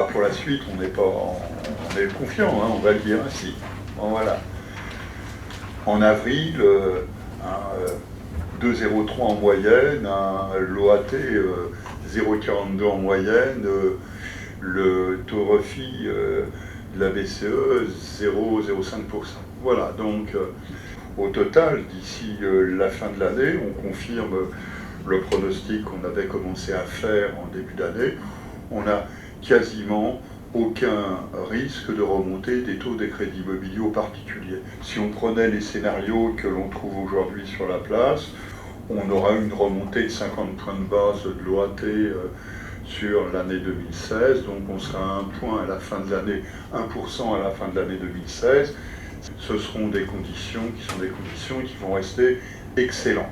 pour la suite, on est confiant, hein, on va le dire ainsi. Bon, voilà. En avril, 2,03 en moyenne, un l'OAT 0,42 en moyenne, le taux refi de la BCE 0,05%. Voilà, donc au total, d'ici la fin de l'année, on confirme le pronostic qu'on avait commencé à faire en début d'année. On n'a quasiment aucun risque de remontée des taux des crédits immobiliers aux particuliers. Si on prenait les scénarios que l'on trouve aujourd'hui sur la place, on aura une remontée de 50 points de base de l'OAT sur l'année 2016, donc on sera à 1 point à la fin de l'année, 1% à la fin de l'année 2016. Ce seront des conditions qui vont rester excellentes.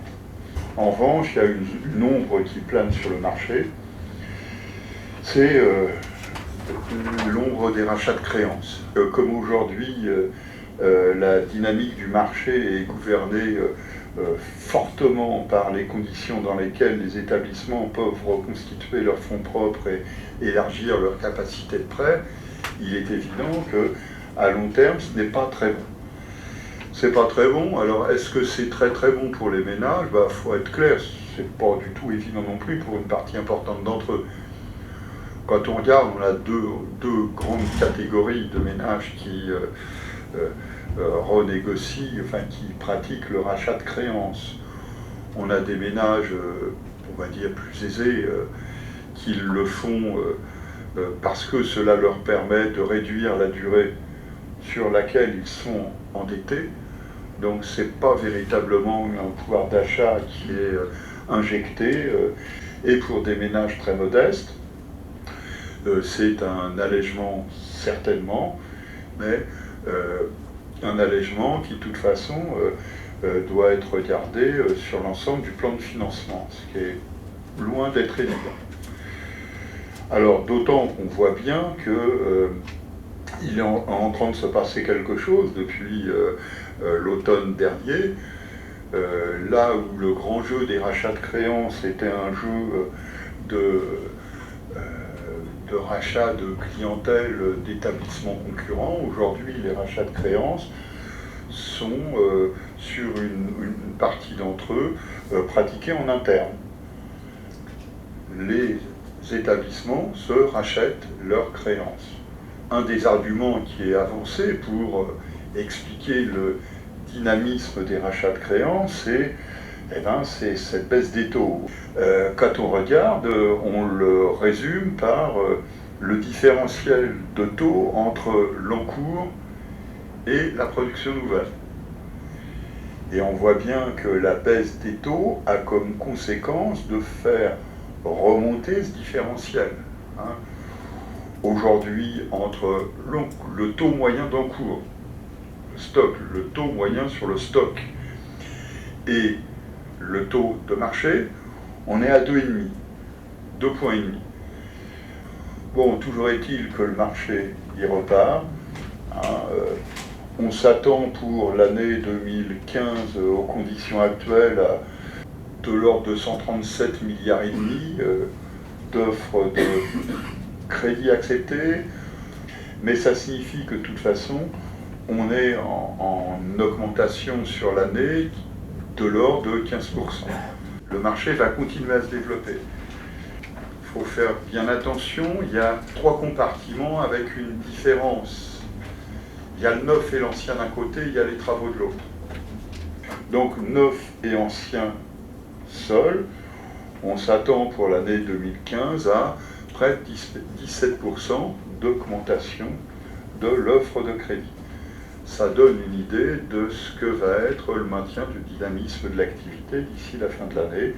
En revanche, il y a une ombre qui plane sur le marché, c'est l'ombre des rachats de créances. Comme aujourd'hui, la dynamique du marché est gouvernée fortement par les conditions dans lesquelles les établissements peuvent reconstituer leurs fonds propres et élargir leur capacité de prêt, il est évident qu'à long terme, ce n'est pas très bon. C'est pas très bon, alors est-ce que c'est très très bon pour les ménages? Faut être clair, c'est pas du tout évident non plus pour une partie importante d'entre eux. Quand on regarde, on a deux grandes catégories de ménages qui renégocient, qui pratiquent le rachat de créances. On a des ménages, on va dire, plus aisés, qui le font parce que cela leur permet de réduire la durée sur laquelle ils sont endettés. Donc c'est pas véritablement un pouvoir d'achat qui est injecté. Et pour des ménages très modestes, c'est un allègement certainement, mais un allègement qui de toute façon doit être regardé sur l'ensemble du plan de financement, ce qui est loin d'être évident. Alors d'autant qu'on voit bien qu'il est en train de se passer quelque chose depuis l'automne dernier, là où le grand jeu des rachats de créances était un jeu de rachat de clientèle d'établissements concurrents. Aujourd'hui, les rachats de créances sont, sur une partie d'entre eux, pratiqués en interne. Les établissements se rachètent leurs créances. Un des arguments qui est avancé pour expliquer le dynamisme des rachats de créances, c'est cette baisse des taux. Quand on regarde, on le résume par le différentiel de taux entre l'encours et la production nouvelle. Et on voit bien que la baisse des taux a comme conséquence de faire remonter ce différentiel. Aujourd'hui, entre le taux moyen d'encours, le taux moyen sur le stock, et le taux de marché, on est à 2,5, 2,5 points. Bon, toujours est-il que le marché y repart. On s'attend pour l'année 2015 aux conditions actuelles à de l'ordre de 137 milliards et demi d'offres de crédits acceptés, mais ça signifie que de toute façon, on est en augmentation sur l'année de l'ordre de 15%. Le marché va continuer à se développer. Il faut faire bien attention, il y a 3 compartiments avec une différence. Il y a le neuf et l'ancien d'un côté, il y a les travaux de l'autre. Donc neuf et ancien seul, on s'attend pour l'année 2015 à près de 17% d'augmentation de l'offre de crédit. Ça donne une idée de ce que va être le maintien du dynamisme de l'activité d'ici la fin de l'année.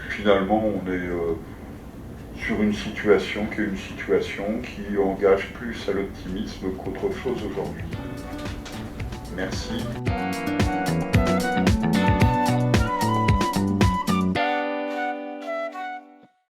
Finalement, on est sur une situation qui engage plus à l'optimisme qu'autre chose aujourd'hui. Merci.